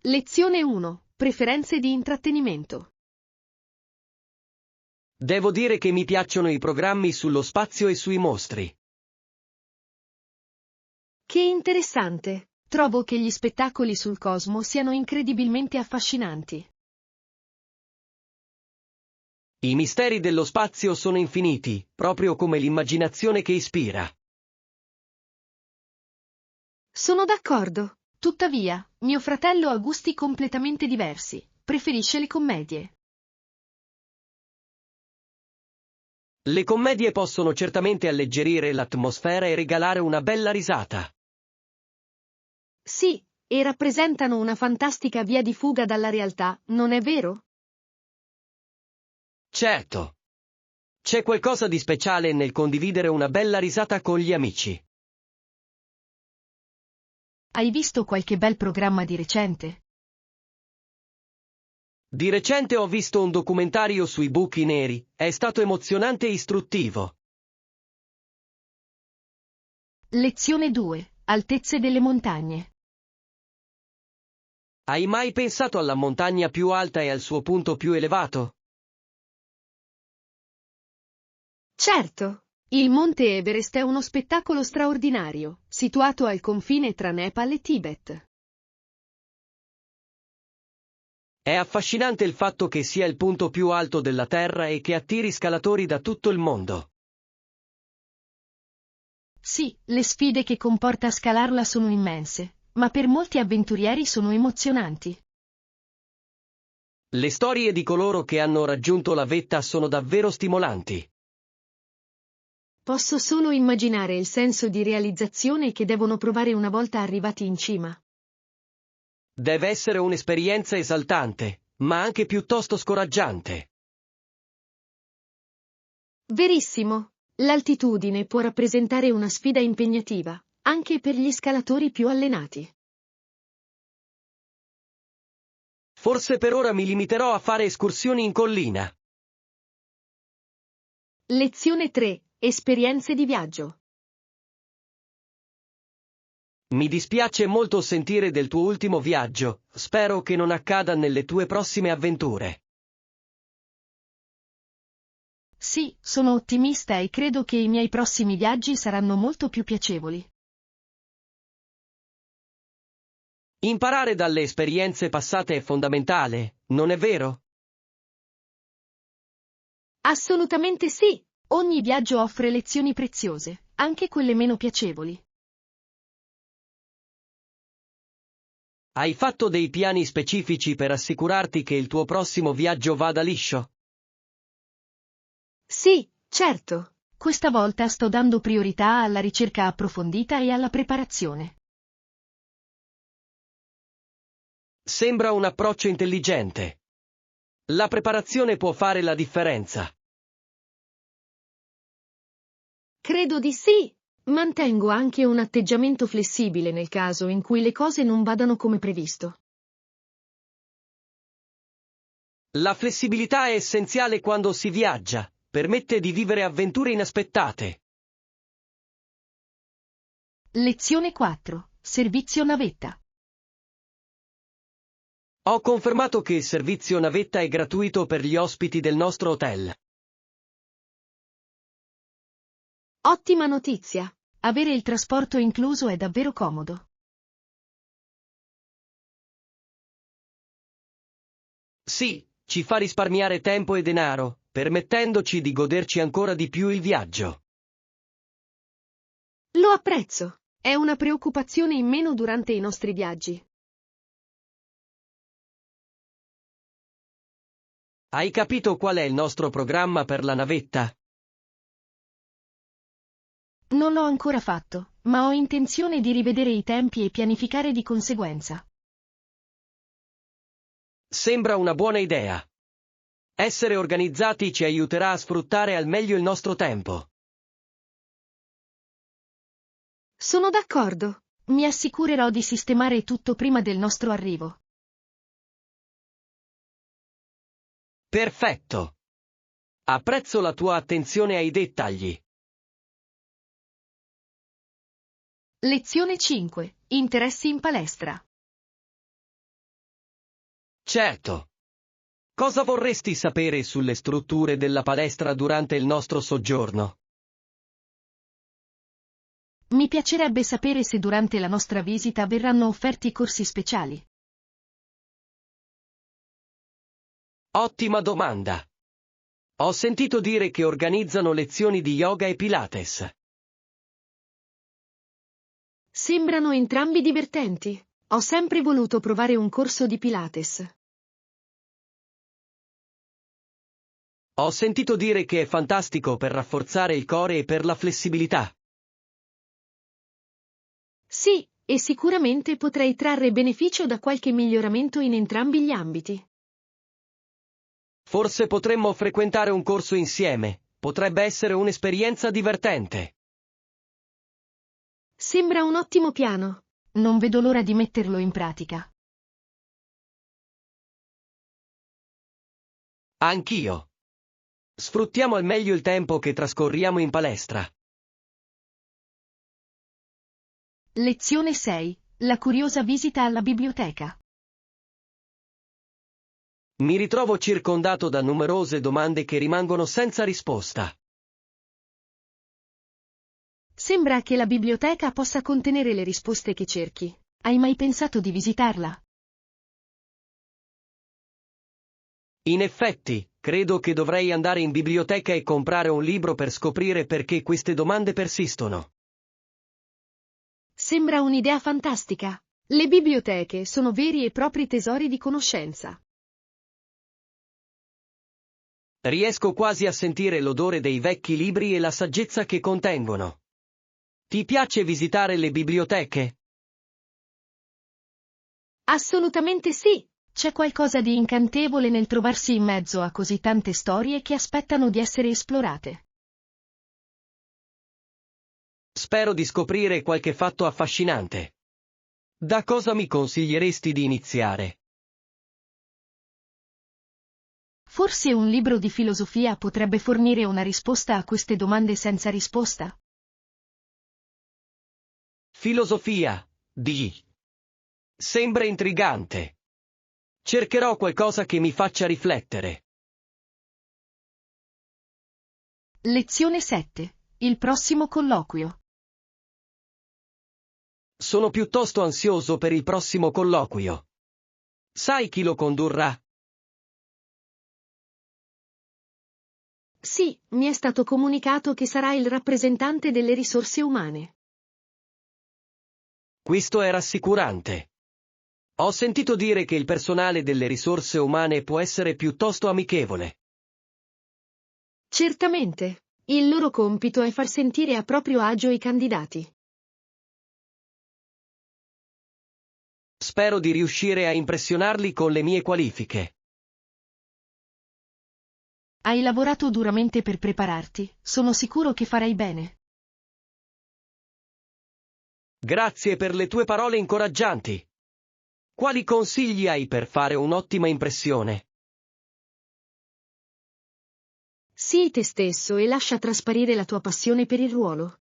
Lezione 1. Preferenze di intrattenimento. Devo dire che mi piacciono i programmi sullo spazio e sui mostri. Che interessante. Trovo che gli spettacoli sul cosmo siano incredibilmente affascinanti. I misteri dello spazio sono infiniti, proprio come l'immaginazione che ispira. Sono d'accordo. Tuttavia, mio fratello ha gusti completamente diversi. Preferisce le commedie. Le commedie possono certamente alleggerire l'atmosfera e regalare una bella risata. Sì, e rappresentano una fantastica via di fuga dalla realtà, non è vero? Certo. C'è qualcosa di speciale nel condividere una bella risata con gli amici. Hai visto qualche bel programma di recente? Di recente ho visto un documentario sui buchi neri, è stato emozionante e istruttivo. Lezione 2. Altezze delle montagne. Hai mai pensato alla montagna più alta e al suo punto più elevato? Certo. Il monte Everest è uno spettacolo straordinario, situato al confine tra Nepal e Tibet. È affascinante il fatto che sia il punto più alto della Terra e che attiri scalatori da tutto il mondo. Sì, le sfide che comporta scalarla sono immense, ma per molti avventurieri sono emozionanti. Le storie di coloro che hanno raggiunto la vetta sono davvero stimolanti. Posso solo immaginare il senso di realizzazione che devono provare una volta arrivati in cima. Deve essere un'esperienza esaltante, ma anche piuttosto scoraggiante. Verissimo. L'altitudine può rappresentare una sfida impegnativa, anche per gli scalatori più allenati. Forse per ora mi limiterò a fare escursioni in collina. Lezione 3. Esperienze di viaggio. Mi dispiace molto sentire del tuo ultimo viaggio, spero che non accada nelle tue prossime avventure. Sì, sono ottimista e credo che i miei prossimi viaggi saranno molto più piacevoli. Imparare dalle esperienze passate è fondamentale, non è vero? Assolutamente sì. Ogni viaggio offre lezioni preziose, anche quelle meno piacevoli. Hai fatto dei piani specifici per assicurarti che il tuo prossimo viaggio vada liscio? Sì, certo. Questa volta sto dando priorità alla ricerca approfondita e alla preparazione. Sembra un approccio intelligente. La preparazione può fare la differenza. Credo di sì. Mantengo anche un atteggiamento flessibile nel caso in cui le cose non vadano come previsto. La flessibilità è essenziale quando si viaggia, permette di vivere avventure inaspettate. Lezione 4. Servizio navetta. Ho confermato che il servizio navetta è gratuito per gli ospiti del nostro hotel. Ottima notizia. Avere il trasporto incluso è davvero comodo. Sì, ci fa risparmiare tempo e denaro, permettendoci di goderci ancora di più il viaggio. Lo apprezzo. È una preoccupazione in meno durante i nostri viaggi. Hai capito qual è il nostro programma per la navetta? Non l'ho ancora fatto, ma ho intenzione di rivedere i tempi e pianificare di conseguenza. Sembra una buona idea. Essere organizzati ci aiuterà a sfruttare al meglio il nostro tempo. Sono d'accordo. Mi assicurerò di sistemare tutto prima del nostro arrivo. Perfetto. Apprezzo la tua attenzione ai dettagli. Lezione 5. Interessi in palestra. Certo. Cosa vorresti sapere sulle strutture della palestra durante il nostro soggiorno? Mi piacerebbe sapere se durante la nostra visita verranno offerti corsi speciali. Ottima domanda. Ho sentito dire che organizzano lezioni di yoga e Pilates. Sembrano entrambi divertenti. Ho sempre voluto provare un corso di Pilates. Ho sentito dire che è fantastico per rafforzare il core e per la flessibilità. Sì, e sicuramente potrei trarre beneficio da qualche miglioramento in entrambi gli ambiti. Forse potremmo frequentare un corso insieme. Potrebbe essere un'esperienza divertente. Sembra un ottimo piano. Non vedo l'ora di metterlo in pratica. Anch'io. Sfruttiamo al meglio il tempo che trascorriamo in palestra. Lezione 6. La curiosa visita alla biblioteca. Mi ritrovo circondato da numerose domande che rimangono senza risposta. Sembra che la biblioteca possa contenere le risposte che cerchi. Hai mai pensato di visitarla? In effetti, credo che dovrei andare in biblioteca e comprare un libro per scoprire perché queste domande persistono. Sembra un'idea fantastica. Le biblioteche sono veri e propri tesori di conoscenza. Riesco quasi a sentire l'odore dei vecchi libri e la saggezza che contengono. Ti piace visitare le biblioteche? Assolutamente sì. C'è qualcosa di incantevole nel trovarsi in mezzo a così tante storie che aspettano di essere esplorate. Spero di scoprire qualche fatto affascinante. Da cosa mi consiglieresti di iniziare? Forse un libro di filosofia potrebbe fornire una risposta a queste domande senza risposta. Filosofia, di. Sembra intrigante. Cercherò qualcosa che mi faccia riflettere. Lezione 7. Il prossimo colloquio. Sono piuttosto ansioso per il prossimo colloquio. Sai chi lo condurrà? Sì, mi è stato comunicato che sarà il rappresentante delle risorse umane. Questo è rassicurante. Ho sentito dire che il personale delle risorse umane può essere piuttosto amichevole. Certamente. Il loro compito è far sentire a proprio agio i candidati. Spero di riuscire a impressionarli con le mie qualifiche. Hai lavorato duramente per prepararti, sono sicuro che farai bene. Grazie per le tue parole incoraggianti. Quali consigli hai per fare un'ottima impressione? Sii te stesso e lascia trasparire la tua passione per il ruolo.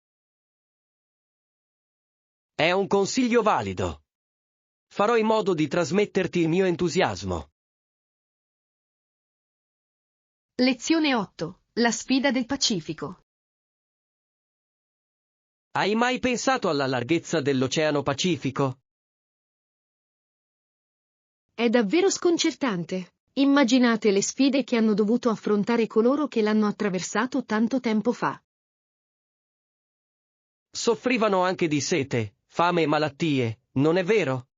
È un consiglio valido. Farò in modo di trasmetterti il mio entusiasmo. Lezione 8. La sfida del Pacifico. Hai mai pensato alla larghezza dell'Oceano Pacifico? È davvero sconcertante. Immaginate le sfide che hanno dovuto affrontare coloro che l'hanno attraversato tanto tempo fa. Soffrivano anche di sete, fame e malattie, non è vero?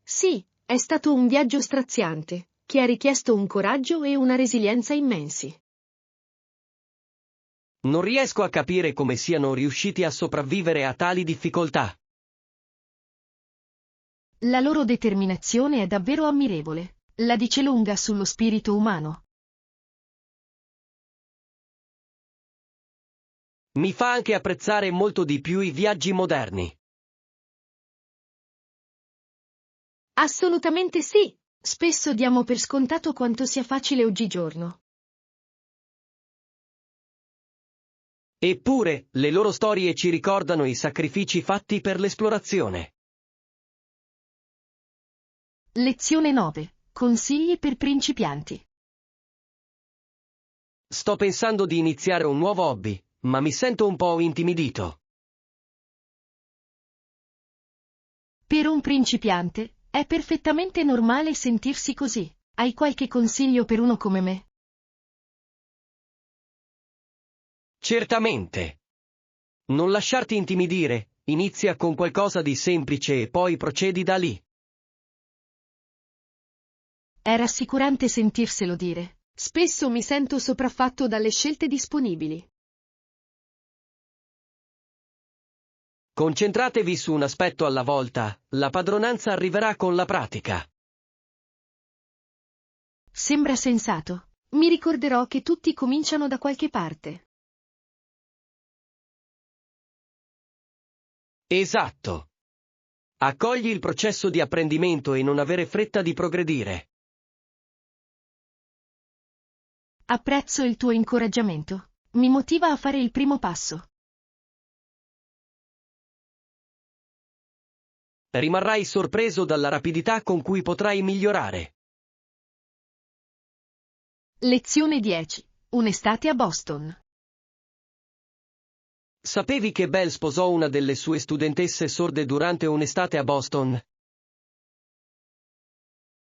Sì, è stato un viaggio straziante, che ha richiesto un coraggio e una resilienza immensi. Non riesco a capire come siano riusciti a sopravvivere a tali difficoltà. La loro determinazione è davvero ammirevole. La dice lunga sullo spirito umano. Mi fa anche apprezzare molto di più i viaggi moderni. Assolutamente sì. Spesso diamo per scontato quanto sia facile oggigiorno. Eppure, le loro storie ci ricordano i sacrifici fatti per l'esplorazione. Lezione 9. Consigli per principianti. Sto pensando di iniziare un nuovo hobby, ma mi sento un po' intimidito. Per un principiante, è perfettamente normale sentirsi così. Hai qualche consiglio per uno come me? Certamente. Non lasciarti intimidire, inizia con qualcosa di semplice e poi procedi da lì. È rassicurante sentirselo dire. Spesso mi sento sopraffatto dalle scelte disponibili. Concentratevi su un aspetto alla volta, la padronanza arriverà con la pratica. Sembra sensato. Mi ricorderò che tutti cominciano da qualche parte. Esatto. Accogli il processo di apprendimento e non avere fretta di progredire. Apprezzo il tuo incoraggiamento. Mi motiva a fare il primo passo. Rimarrai sorpreso dalla rapidità con cui potrai migliorare. Lezione 10. Un'estate a Boston. Sapevi che Belle sposò una delle sue studentesse sorde durante un'estate a Boston?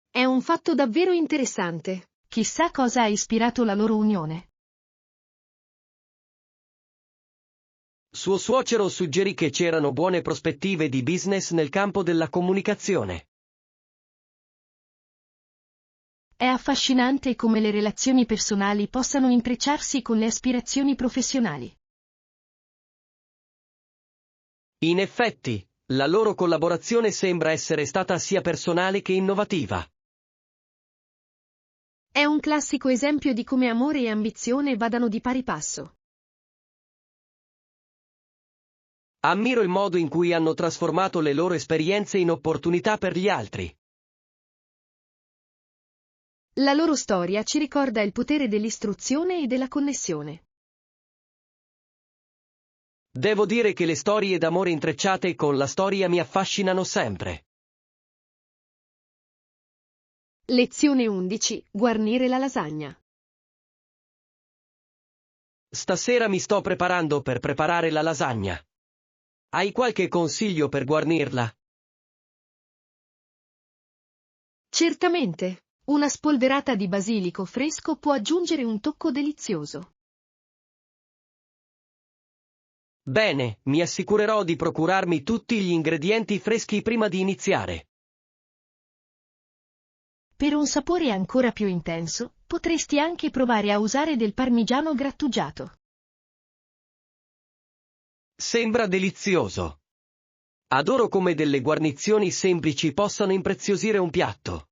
È un fatto davvero interessante. Chissà cosa ha ispirato la loro unione. Suo suocero suggerì che c'erano buone prospettive di business nel campo della comunicazione. È affascinante come le relazioni personali possano intrecciarsi con le aspirazioni professionali. In effetti, la loro collaborazione sembra essere stata sia personale che innovativa. È un classico esempio di come amore e ambizione vadano di pari passo. Ammiro il modo in cui hanno trasformato le loro esperienze in opportunità per gli altri. La loro storia ci ricorda il potere dell'istruzione e della connessione. Devo dire che le storie d'amore intrecciate con la storia mi affascinano sempre. Lezione 11. Guarnire la lasagna. Stasera mi sto preparando per preparare la lasagna. Hai qualche consiglio per guarnirla? Certamente. Una spolverata di basilico fresco può aggiungere un tocco delizioso. Bene, mi assicurerò di procurarmi tutti gli ingredienti freschi prima di iniziare. Per un sapore ancora più intenso, potresti anche provare a usare del parmigiano grattugiato. Sembra delizioso. Adoro come delle guarnizioni semplici possano impreziosire un piatto.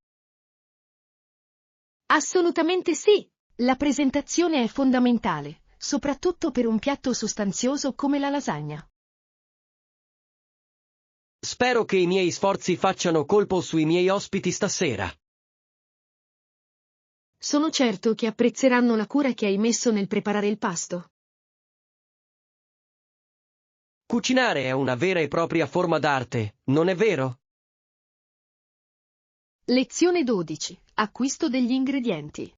Assolutamente sì! La presentazione è fondamentale, soprattutto per un piatto sostanzioso come la lasagna. Spero che i miei sforzi facciano colpo sui miei ospiti stasera. Sono certo che apprezzeranno la cura che hai messo nel preparare il pasto. Cucinare è una vera e propria forma d'arte, non è vero? Lezione 12. Acquisto degli ingredienti.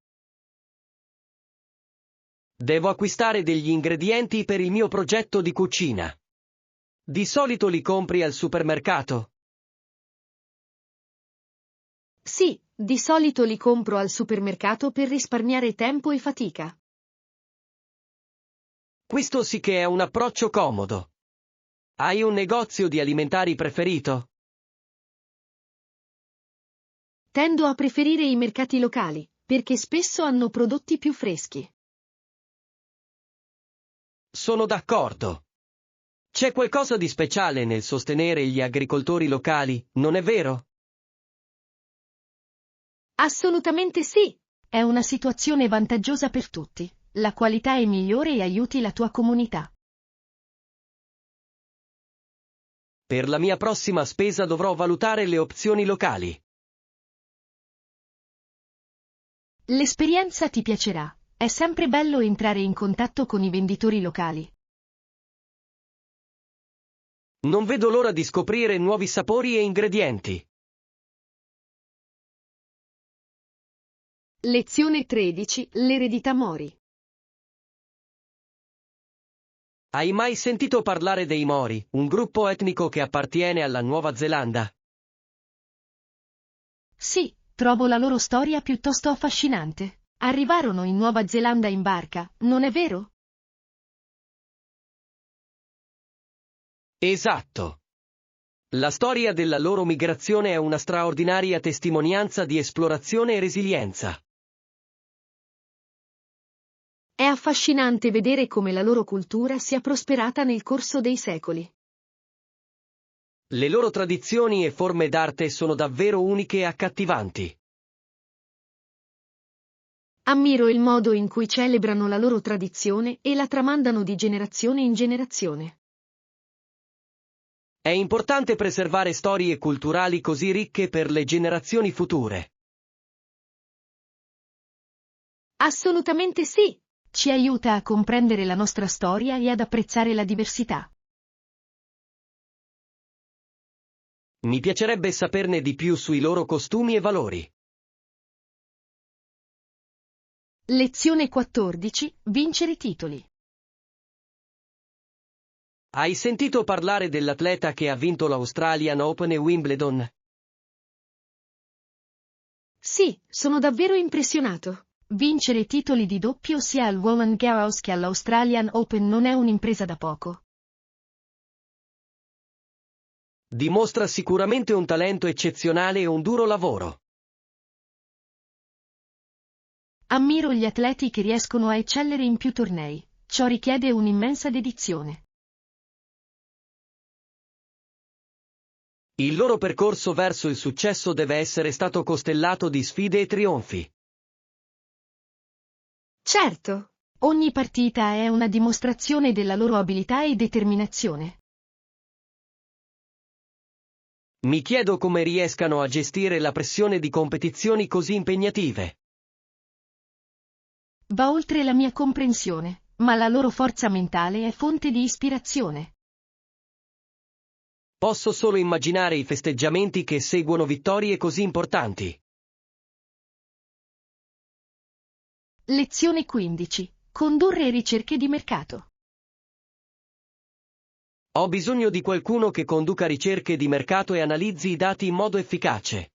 Devo acquistare degli ingredienti per il mio progetto di cucina. Di solito li compri al supermercato? Sì, di solito li compro al supermercato per risparmiare tempo e fatica. Questo sì che è un approccio comodo. Hai un negozio di alimentari preferito? Tendo a preferire i mercati locali, perché spesso hanno prodotti più freschi. Sono d'accordo. C'è qualcosa di speciale nel sostenere gli agricoltori locali, non è vero? Assolutamente sì! È una situazione vantaggiosa per tutti. La qualità è migliore e aiuti la tua comunità. Per la mia prossima spesa dovrò valutare le opzioni locali. L'esperienza ti piacerà. È sempre bello entrare in contatto con i venditori locali. Non vedo l'ora di scoprire nuovi sapori e ingredienti. Lezione 13. L'eredità Mori. Hai mai sentito parlare dei Mori, un gruppo etnico che appartiene alla Nuova Zelanda? Sì, trovo la loro storia piuttosto affascinante. Arrivarono in Nuova Zelanda in barca, non è vero? Esatto. La storia della loro migrazione è una straordinaria testimonianza di esplorazione e resilienza. È affascinante vedere come la loro cultura sia prosperata nel corso dei secoli. Le loro tradizioni e forme d'arte sono davvero uniche e accattivanti. Ammiro il modo in cui celebrano la loro tradizione e la tramandano di generazione in generazione. È importante preservare storie culturali così ricche per le generazioni future. Assolutamente sì! Ci aiuta a comprendere la nostra storia e ad apprezzare la diversità. Mi piacerebbe saperne di più sui loro costumi e valori. Lezione 14. Vincere titoli. Hai sentito parlare dell'atleta che ha vinto l'Australian Open e Wimbledon? Sì, sono davvero impressionato. Vincere titoli di doppio sia al Roland Garros che all'Australian Open non è un'impresa da poco. Dimostra sicuramente un talento eccezionale e un duro lavoro. Ammiro gli atleti che riescono a eccellere in più tornei. Ciò richiede un'immensa dedizione. Il loro percorso verso il successo deve essere stato costellato di sfide e trionfi. Certo, ogni partita è una dimostrazione della loro abilità e determinazione. Mi chiedo come riescano a gestire la pressione di competizioni così impegnative. Va oltre la mia comprensione, ma la loro forza mentale è fonte di ispirazione. Posso solo immaginare i festeggiamenti che seguono vittorie così importanti. Lezione 15. Condurre ricerche di mercato. Ho bisogno di qualcuno che conduca ricerche di mercato e analizzi i dati in modo efficace.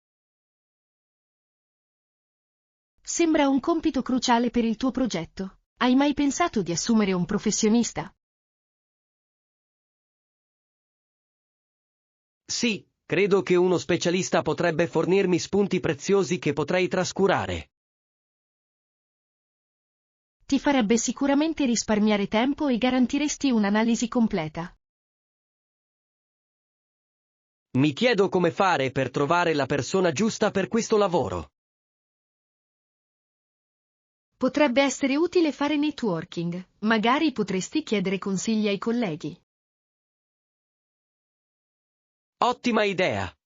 Sembra un compito cruciale per il tuo progetto. Hai mai pensato di assumere un professionista? Sì, credo che uno specialista potrebbe fornirmi spunti preziosi che potrei trascurare. Ti farebbe sicuramente risparmiare tempo e garantiresti un'analisi completa. Mi chiedo come fare per trovare la persona giusta per questo lavoro. Potrebbe essere utile fare networking, magari potresti chiedere consigli ai colleghi. Ottima idea!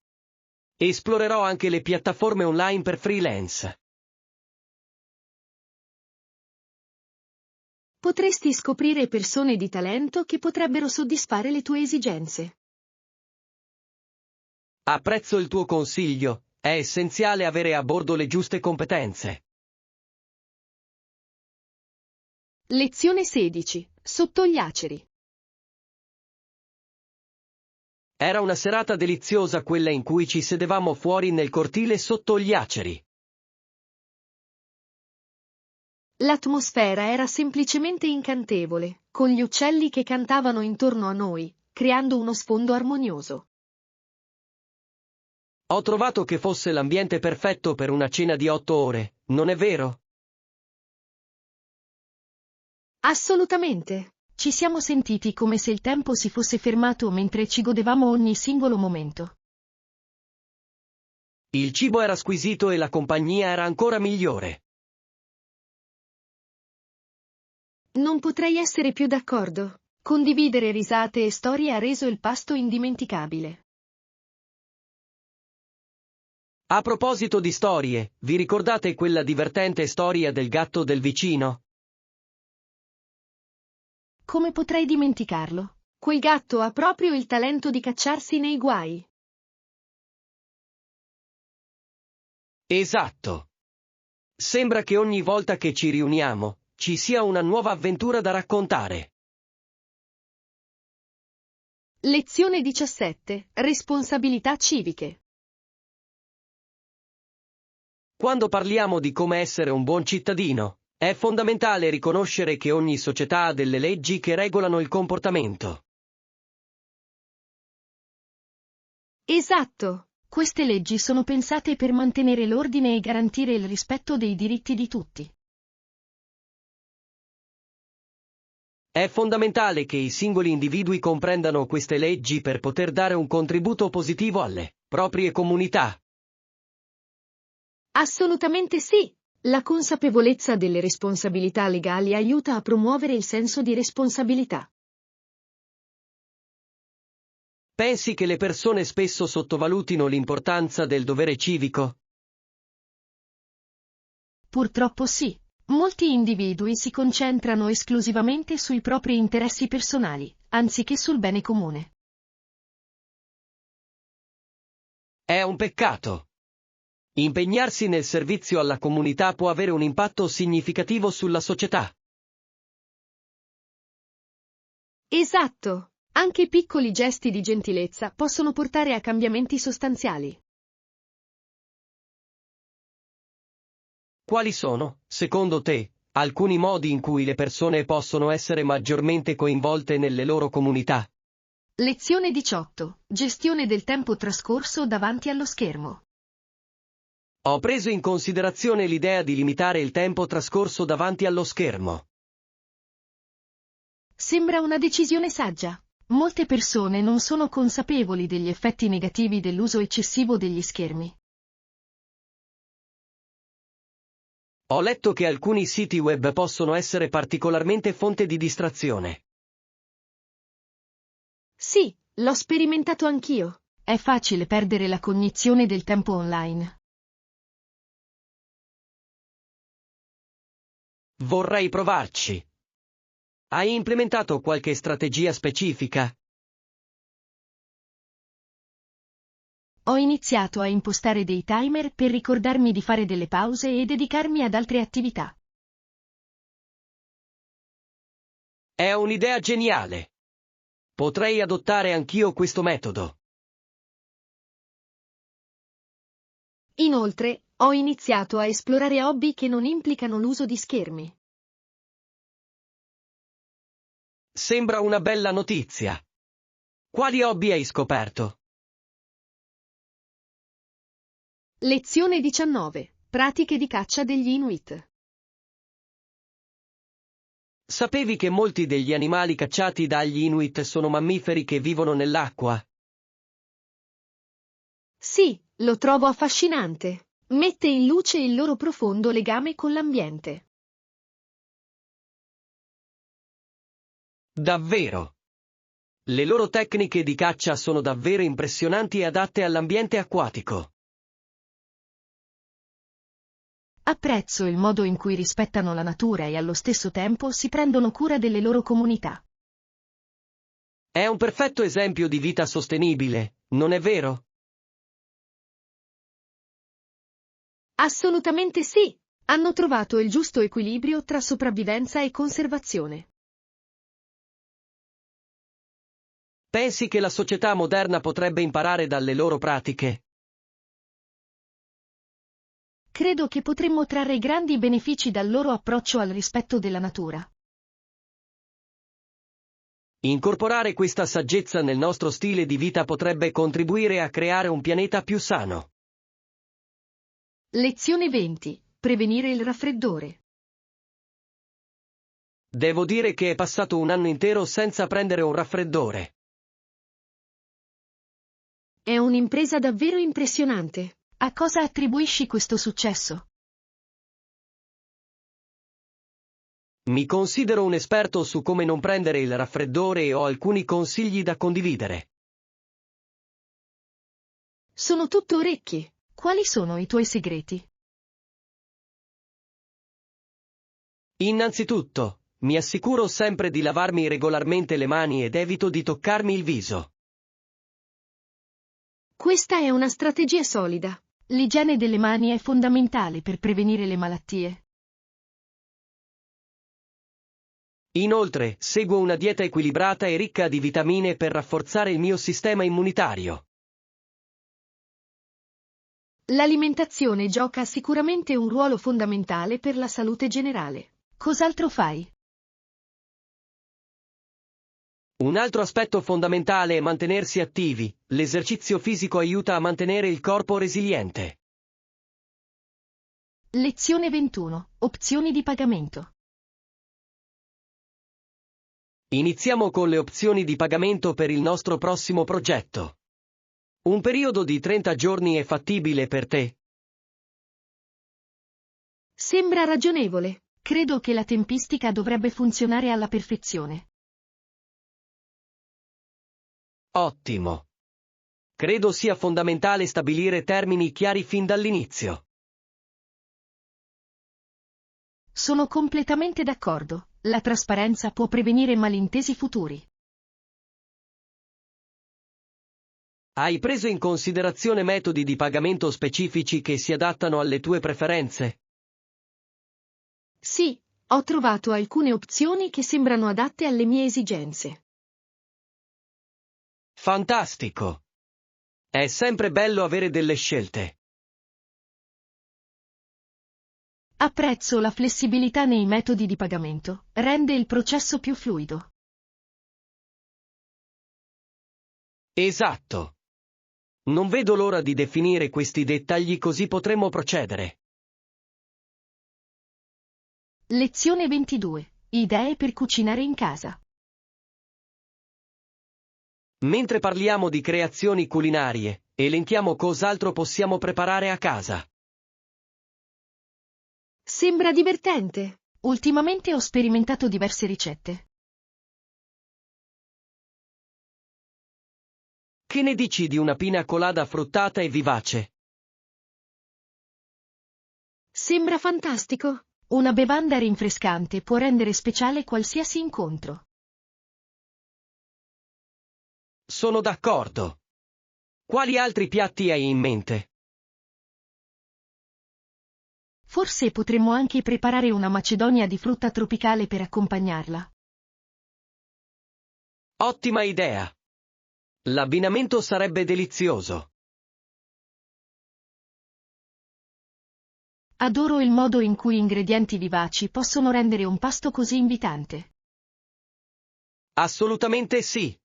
Esplorerò anche le piattaforme online per freelance. Potresti scoprire persone di talento che potrebbero soddisfare le tue esigenze. Apprezzo il tuo consiglio, è essenziale avere a bordo le giuste competenze. Lezione 16. Sotto gli aceri. Era una serata deliziosa quella in cui ci sedevamo fuori nel cortile sotto gli aceri. L'atmosfera era semplicemente incantevole, con gli uccelli che cantavano intorno a noi, creando uno sfondo armonioso. Ho trovato che fosse l'ambiente perfetto per una cena di 8 ore, non è vero? Assolutamente. Ci siamo sentiti come se il tempo si fosse fermato mentre ci godevamo ogni singolo momento. Il cibo era squisito e la compagnia era ancora migliore. Non potrei essere più d'accordo. Condividere risate e storie ha reso il pasto indimenticabile. A proposito di storie, vi ricordate quella divertente storia del gatto del vicino? Come potrei dimenticarlo? Quel gatto ha proprio il talento di cacciarsi nei guai. Esatto. Sembra che ogni volta che ci riuniamo, ci sia una nuova avventura da raccontare. Lezione 17. Responsabilità civiche. Quando parliamo di come essere un buon cittadino, è fondamentale riconoscere che ogni società ha delle leggi che regolano il comportamento. Esatto. Queste leggi sono pensate per mantenere l'ordine e garantire il rispetto dei diritti di tutti. È fondamentale che i singoli individui comprendano queste leggi per poter dare un contributo positivo alle proprie comunità. Assolutamente sì. La consapevolezza delle responsabilità legali aiuta a promuovere il senso di responsabilità. Pensi che le persone spesso sottovalutino l'importanza del dovere civico? Purtroppo sì. Molti individui si concentrano esclusivamente sui propri interessi personali, anziché sul bene comune. È un peccato. Impegnarsi nel servizio alla comunità può avere un impatto significativo sulla società. Esatto. Anche piccoli gesti di gentilezza possono portare a cambiamenti sostanziali. Quali sono, secondo te, alcuni modi in cui le persone possono essere maggiormente coinvolte nelle loro comunità? Lezione 18. Gestione del tempo trascorso davanti allo schermo. Ho preso in considerazione l'idea di limitare il tempo trascorso davanti allo schermo. Sembra una decisione saggia. Molte persone non sono consapevoli degli effetti negativi dell'uso eccessivo degli schermi. Ho letto che alcuni siti web possono essere particolarmente fonte di distrazione. Sì, l'ho sperimentato anch'io. È facile perdere la cognizione del tempo online. Vorrei provarci. Hai implementato qualche strategia specifica? Ho iniziato a impostare dei timer per ricordarmi di fare delle pause e dedicarmi ad altre attività. È un'idea geniale. Potrei adottare anch'io questo metodo. Inoltre, ho iniziato a esplorare hobby che non implicano l'uso di schermi. Sembra una bella notizia. Quali hobby hai scoperto? Lezione 19. Pratiche di caccia degli Inuit. Sapevi che molti degli animali cacciati dagli Inuit sono mammiferi che vivono nell'acqua? Sì, lo trovo affascinante. Mette in luce il loro profondo legame con l'ambiente. Davvero? Le loro tecniche di caccia sono davvero impressionanti e adatte all'ambiente acquatico. Apprezzo il modo in cui rispettano la natura e allo stesso tempo si prendono cura delle loro comunità. È un perfetto esempio di vita sostenibile, non è vero? Assolutamente sì. Hanno trovato il giusto equilibrio tra sopravvivenza e conservazione. Pensi che la società moderna potrebbe imparare dalle loro pratiche? Credo che potremmo trarre grandi benefici dal loro approccio al rispetto della natura. Incorporare questa saggezza nel nostro stile di vita potrebbe contribuire a creare un pianeta più sano. Lezione 20. Prevenire il raffreddore. Devo dire che è passato un anno intero senza prendere un raffreddore. È un'impresa davvero impressionante. A cosa attribuisci questo successo? Mi considero un esperto su come non prendere il raffreddore e ho alcuni consigli da condividere. Sono tutto orecchi. Quali sono i tuoi segreti? Innanzitutto, mi assicuro sempre di lavarmi regolarmente le mani ed evito di toccarmi il viso. Questa è una strategia solida. L'igiene delle mani è fondamentale per prevenire le malattie. Inoltre, seguo una dieta equilibrata e ricca di vitamine per rafforzare il mio sistema immunitario. L'alimentazione gioca sicuramente un ruolo fondamentale per la salute generale. Cos'altro fai? Un altro aspetto fondamentale è mantenersi attivi. L'esercizio fisico aiuta a mantenere il corpo resiliente. Lezione 21. Opzioni di pagamento. Iniziamo con le opzioni di pagamento per il nostro prossimo progetto. Un periodo di 30 giorni è fattibile per te? Sembra ragionevole. Credo che la tempistica dovrebbe funzionare alla perfezione. Ottimo. Credo sia fondamentale stabilire termini chiari fin dall'inizio. Sono completamente d'accordo. La trasparenza può prevenire malintesi futuri. Hai preso in considerazione metodi di pagamento specifici che si adattano alle tue preferenze? Sì, ho trovato alcune opzioni che sembrano adatte alle mie esigenze. Fantastico! È sempre bello avere delle scelte. Apprezzo la flessibilità nei metodi di pagamento, rende il processo più fluido. Esatto. Non vedo l'ora di definire questi dettagli così potremo procedere. Lezione 22. Idee per cucinare in casa. Mentre parliamo di creazioni culinarie, elenchiamo cos'altro possiamo preparare a casa. Sembra divertente. Ultimamente ho sperimentato diverse ricette. Che ne dici di una pina colada fruttata e vivace? Sembra fantastico. Una bevanda rinfrescante può rendere speciale qualsiasi incontro. Sono d'accordo. Quali altri piatti hai in mente? Forse potremmo anche preparare una macedonia di frutta tropicale per accompagnarla. Ottima idea. L'abbinamento sarebbe delizioso. Adoro il modo in cui ingredienti vivaci possono rendere un pasto così invitante. Assolutamente sì.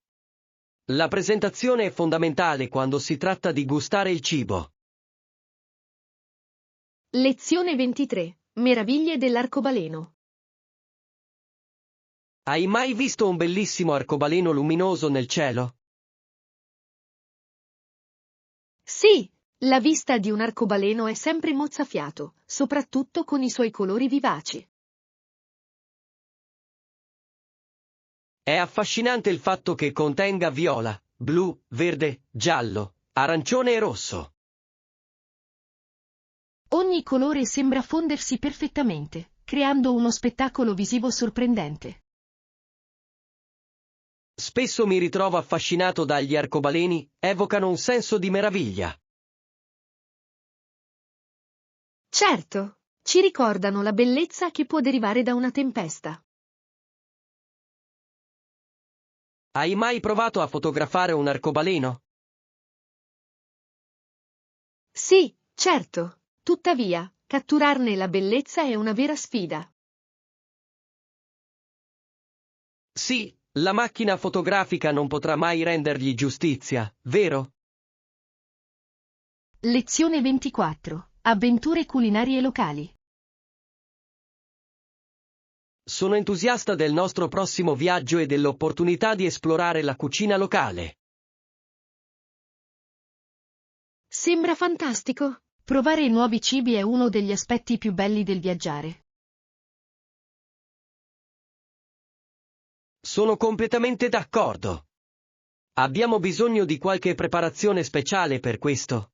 La presentazione è fondamentale quando si tratta di gustare il cibo. Lezione 23. Meraviglie dell'arcobaleno. Hai mai visto un bellissimo arcobaleno luminoso nel cielo? Sì, la vista di un arcobaleno è sempre mozzafiato, soprattutto con i suoi colori vivaci. È affascinante il fatto che contenga viola, blu, verde, giallo, arancione e rosso. Ogni colore sembra fondersi perfettamente, creando uno spettacolo visivo sorprendente. Spesso mi ritrovo affascinato dagli arcobaleni, evocano un senso di meraviglia. Certo, ci ricordano la bellezza che può derivare da una tempesta. Hai mai provato a fotografare un arcobaleno? Sì, certo. Tuttavia, catturarne la bellezza è una vera sfida. Sì, la macchina fotografica non potrà mai rendergli giustizia, vero? Lezione 24. Avventure culinarie locali. Sono entusiasta del nostro prossimo viaggio e dell'opportunità di esplorare la cucina locale. Sembra fantastico. Provare nuovi cibi è uno degli aspetti più belli del viaggiare. Sono completamente d'accordo. Abbiamo bisogno di qualche preparazione speciale per questo.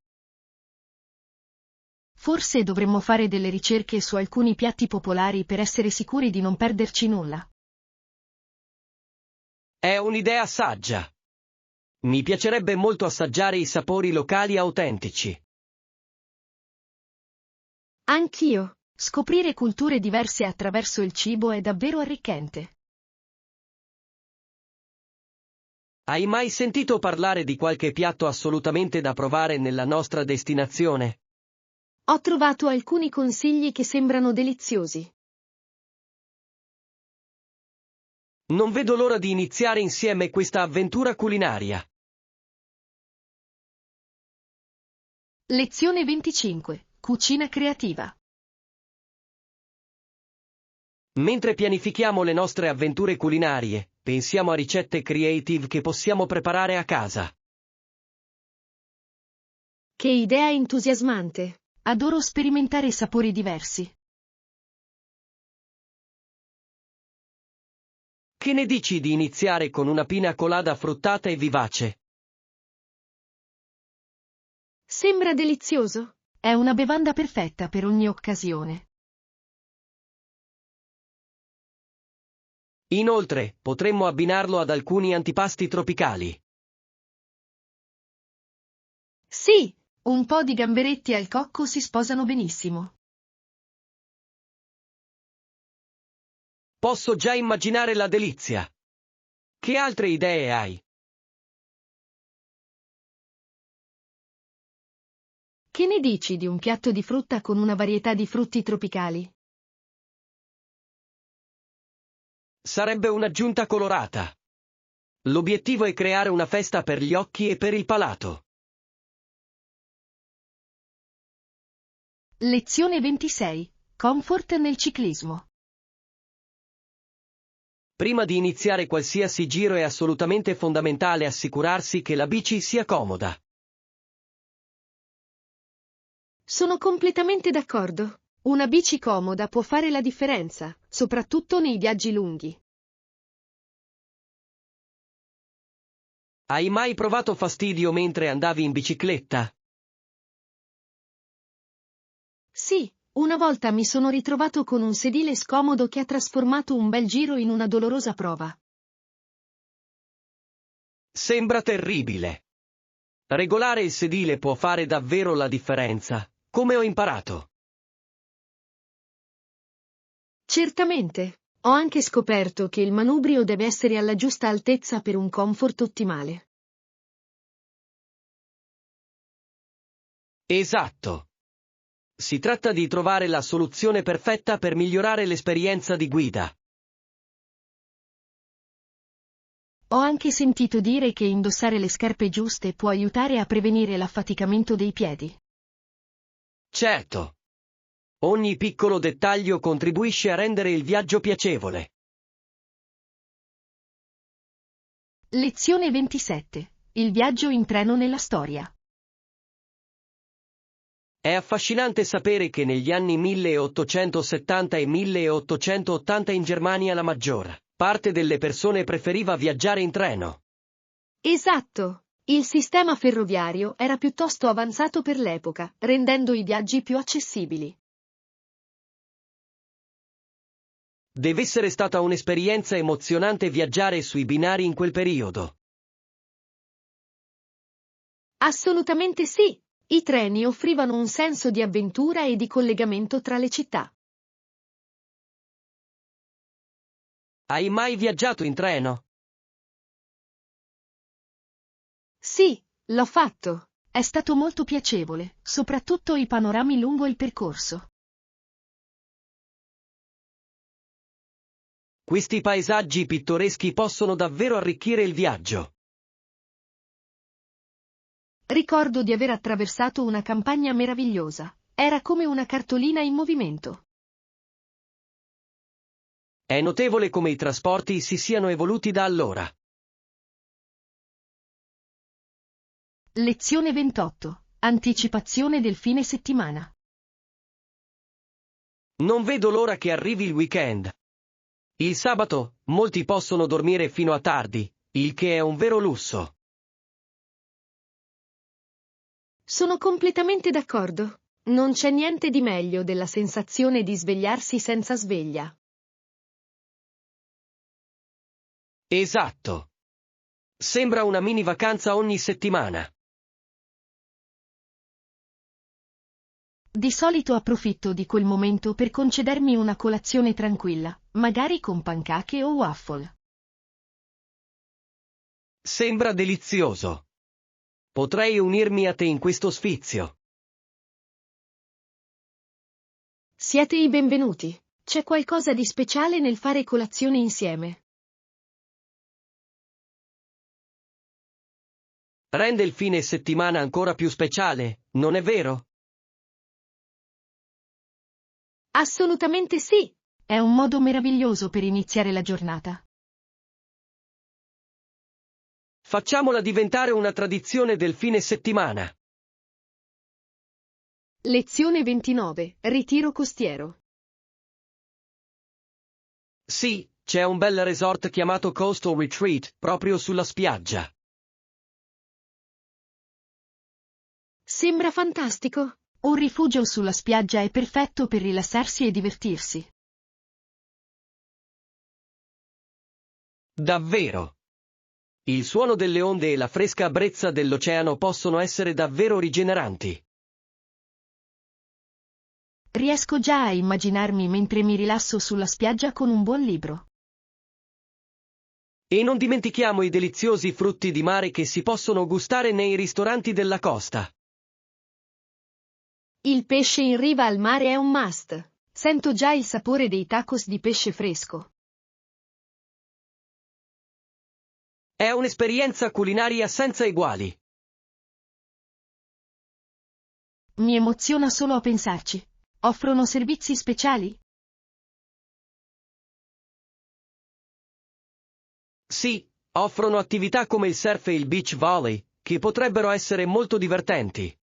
Forse dovremmo fare delle ricerche su alcuni piatti popolari per essere sicuri di non perderci nulla. È un'idea saggia. Mi piacerebbe molto assaggiare i sapori locali autentici. Anch'io. Scoprire culture diverse attraverso il cibo è davvero arricchente. Hai mai sentito parlare di qualche piatto assolutamente da provare nella nostra destinazione? Ho trovato alcuni consigli che sembrano deliziosi. Non vedo l'ora di iniziare insieme questa avventura culinaria. Lezione 25. Cucina creativa. Mentre pianifichiamo le nostre avventure culinarie, pensiamo a ricette creative che possiamo preparare a casa. Che idea entusiasmante! Adoro sperimentare sapori diversi. Che ne dici di iniziare con una pina colada fruttata e vivace? Sembra delizioso. È una bevanda perfetta per ogni occasione. Inoltre, potremmo abbinarlo ad alcuni antipasti tropicali. Sì, un po' di gamberetti al cocco si sposano benissimo. Posso già immaginare la delizia. Che altre idee hai? Che ne dici di un piatto di frutta con una varietà di frutti tropicali? Sarebbe un'aggiunta colorata. L'obiettivo è creare una festa per gli occhi e per il palato. Lezione 26. Comfort nel ciclismo. Prima di iniziare qualsiasi giro è assolutamente fondamentale assicurarsi che la bici sia comoda. Sono completamente d'accordo. Una bici comoda può fare la differenza, soprattutto nei viaggi lunghi. Hai mai provato fastidio mentre andavi in bicicletta? Sì, una volta mi sono ritrovato con un sedile scomodo che ha trasformato un bel giro in una dolorosa prova. Sembra terribile. Regolare il sedile può fare davvero la differenza, come ho imparato. Certamente. Ho anche scoperto che il manubrio deve essere alla giusta altezza per un comfort ottimale. Esatto. Si tratta di trovare la soluzione perfetta per migliorare l'esperienza di guida. Ho anche sentito dire che indossare le scarpe giuste può aiutare a prevenire l'affaticamento dei piedi. Certo. Ogni piccolo dettaglio contribuisce a rendere il viaggio piacevole. Lezione 27. Il viaggio in treno nella storia. È affascinante sapere che negli anni 1870 e 1880 in Germania la maggior parte delle persone preferiva viaggiare in treno. Esatto. Il sistema ferroviario era piuttosto avanzato per l'epoca, rendendo i viaggi più accessibili. Deve essere stata un'esperienza emozionante viaggiare sui binari in quel periodo. Assolutamente sì. I treni offrivano un senso di avventura e di collegamento tra le città. Hai mai viaggiato in treno? Sì, l'ho fatto. È stato molto piacevole, soprattutto i panorami lungo il percorso. Questi paesaggi pittoreschi possono davvero arricchire il viaggio. Ricordo di aver attraversato una campagna meravigliosa. Era come una cartolina in movimento. È notevole come i trasporti si siano evoluti da allora. Lezione 28. Anticipazione del fine settimana. Non vedo l'ora che arrivi il weekend. Il sabato, molti possono dormire fino a tardi, il che è un vero lusso. Sono completamente d'accordo. Non c'è niente di meglio della sensazione di svegliarsi senza sveglia. Esatto. Sembra una mini vacanza ogni settimana. Di solito approfitto di quel momento per concedermi una colazione tranquilla, magari con pancake o waffle. Sembra delizioso. Potrei unirmi a te in questo sfizio. Siete i benvenuti. C'è qualcosa di speciale nel fare colazione insieme. Rende il fine settimana ancora più speciale, non è vero? Assolutamente sì. È un modo meraviglioso per iniziare la giornata. Facciamola diventare una tradizione del fine settimana. Lezione 29. Ritiro costiero. Sì, c'è un bel resort chiamato Coastal Retreat, proprio sulla spiaggia. Sembra fantastico. Un rifugio sulla spiaggia è perfetto per rilassarsi e divertirsi. Davvero. Il suono delle onde e la fresca brezza dell'oceano possono essere davvero rigeneranti. Riesco già a immaginarmi mentre mi rilasso sulla spiaggia con un buon libro. E non dimentichiamo i deliziosi frutti di mare che si possono gustare nei ristoranti della costa. Il pesce in riva al mare è un must. Sento già il sapore dei tacos di pesce fresco. È un'esperienza culinaria senza eguali. Mi emoziona solo a pensarci. Offrono servizi speciali? Sì, offrono attività come il surf e il beach volley, che potrebbero essere molto divertenti.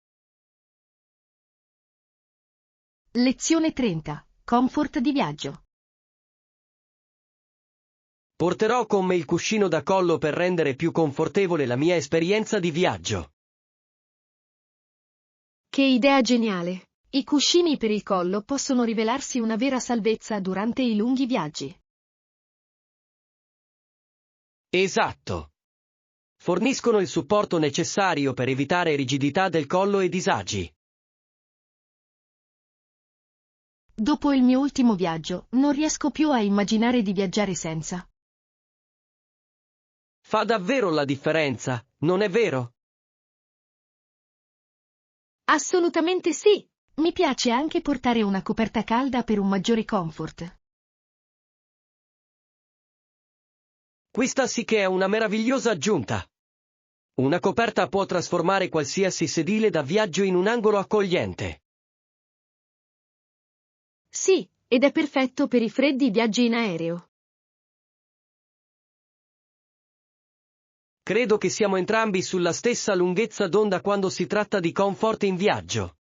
Lezione 30. Comfort di viaggio. Porterò con me il cuscino da collo per rendere più confortevole la mia esperienza di viaggio. Che idea geniale! I cuscini per il collo possono rivelarsi una vera salvezza durante i lunghi viaggi. Esatto. Forniscono il supporto necessario per evitare rigidità del collo e disagi. Dopo il mio ultimo viaggio, non riesco più a immaginare di viaggiare senza. Fa davvero la differenza, non è vero? Assolutamente sì! Mi piace anche portare una coperta calda per un maggiore comfort. Questa sì che è una meravigliosa aggiunta. Una coperta può trasformare qualsiasi sedile da viaggio in un angolo accogliente. Sì, ed è perfetto per i freddi viaggi in aereo. Credo che siamo entrambi sulla stessa lunghezza d'onda quando si tratta di comfort in viaggio.